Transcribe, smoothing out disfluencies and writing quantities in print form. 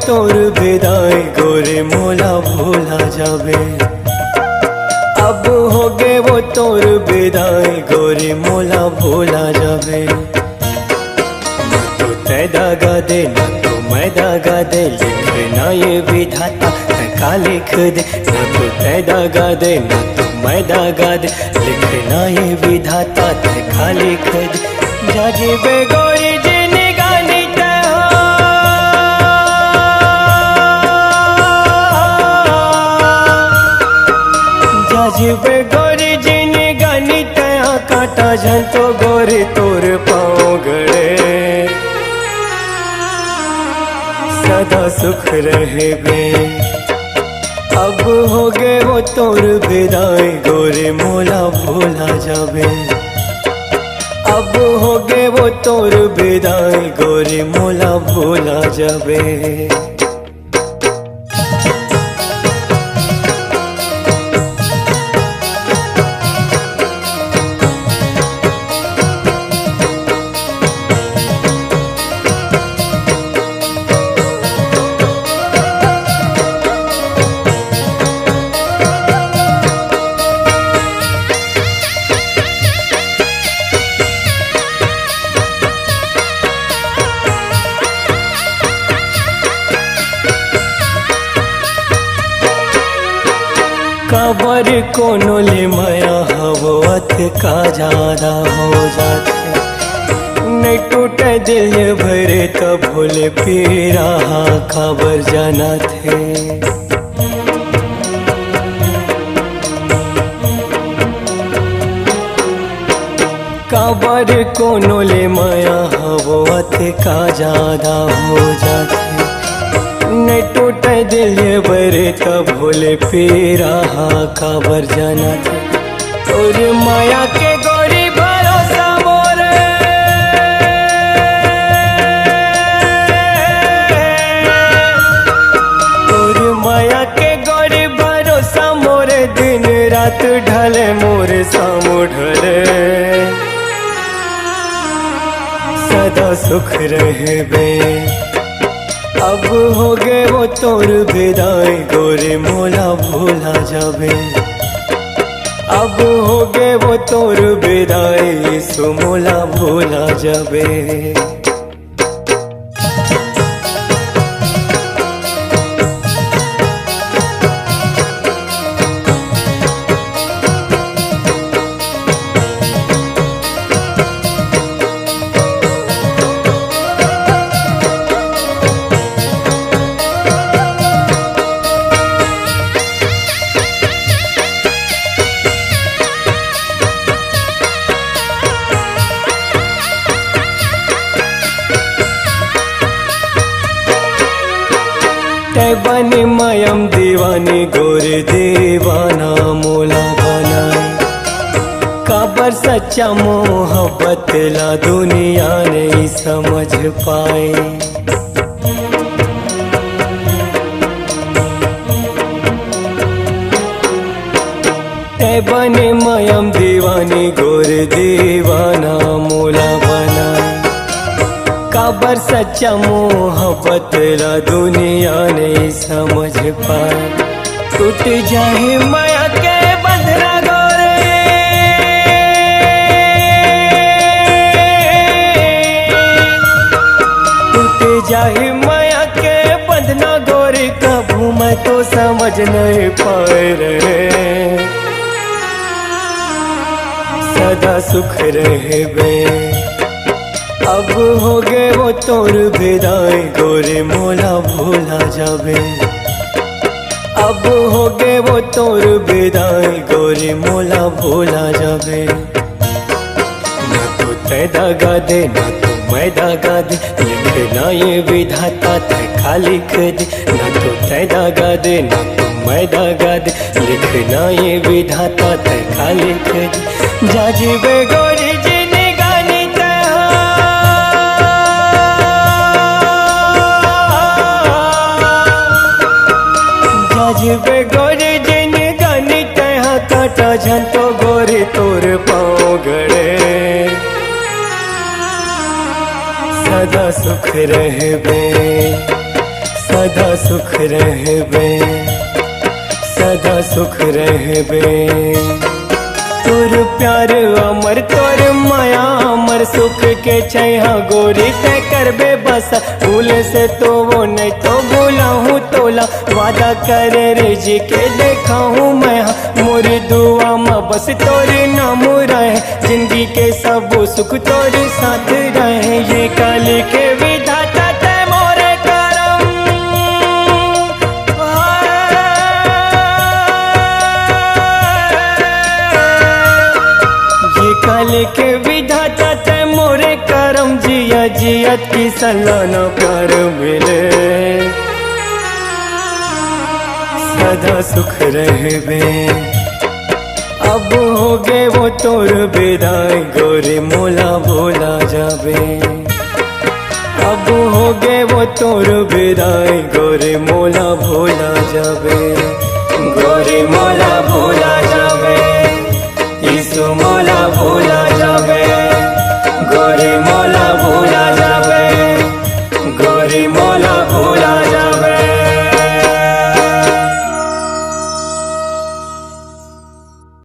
তোর বিদায় গোরে মোলা ভোলা যাবে। अब होगे वो तोर विदाई गोरे मोला भोला जावे। ना तो तै दागा दे ना तो मैं दागा दे, लिखना ये विधाता है का लिख दे। ना तो तै दागा दे ना तो मैं दागा दे, लिखना ये विधाता है का लिख दे। जाजी बे गोरी जी निगानी जाजिबे गोरी जिनी गानी तया काटा झंतो गोरी तोर पाँव गड़े। सदा सुख रहे बे अब हो गए वो तोर विदाई गोरे मोला भोला जावे। अब हो गए वो तोर विदाई गोरे मोला भोला जावे। काबर कोनो ले माया हवत का ज्यादा हो जाते। नहीं टूटे दिल भरे तब भोले पीरा खबर जाना थे। काबर कोनो ले माया हवत का ज्यादा हो जाते। न टूटे दिल बरे तब भोले पीरा खबर जाना थे। और माया के गोरी भरोसा मोरे और माया के गोरी भरोसा मोरे दिन रात ढले मोरे सामू ढले। सदा सुख रहे बे अब हो गए वो तोर विदाई गोरे मोला भोला जावे। अब हो गए वो तोर विदाई सो मोला भोला जावे। तै बनी मयम दीवानी गोरे दीवाना मोला बनाई। काबर सच्चा मोहब्बत ला दुनिया नहीं समझ पाए। तै बनी मयम दीवानी गोरे दीवाना मोला बनाई। काबर सच्चा मोहब्बत ला दुनिया नहीं समझ पाए। टूट जाए माया के बंधना गोरे टूट जाए माया के बंधना गोरे कभू मैं तो समझ नहीं पाए रहे। सदा सुख रहे बे अब हो गए वो तोर विदाई गोरे मोला भोला जावे। अब हो गए वो तोर विदाई गोरे मोला भोला जावे। ना तो तै दागा दे ना तो मैं दागा दे, लिखना ये विधाता तै का लिख दे। ना तो तै दागा दे ना तो मैं दागा दे, लिखना ये विधाता तै का लिख दे। जाजिबे गोरी जी जाजिबे गोरी जिन गानी तहा काटा झंतो गोरी तोर पाँव गड़े। सदा सुख रहे बे सदा सुख रहबे, सदा सुख रहबे। तोर प्यार अमर तोर माया अमर, सुख के छैहा गोरी तय करबे बस। भूल से तो वो नहीं तो भूला हूँ तोला, वादा करे रे जी के देखा हूँ मैं। मोरी दुआ में बस तोरे नाम रहे, जिंदगी के सब सुख तोरे साथ रहे। ये काल के विधाता तय मोरे करम, ये काल के विधाता तय मोरे करम। जिया जियत की सलाना प्यार मिले, सदा सुख रहबे। अब हो गए वो तोर विदाई गोरे मोला भोला जाबे। अब हो गए वो तोर विदाई गोरे मोला भोला जाबे। गोरे मोला भोला जाबे, यीशु मोला भोला जाबे। गोरे मोला भोला जाबे, गोरे मोला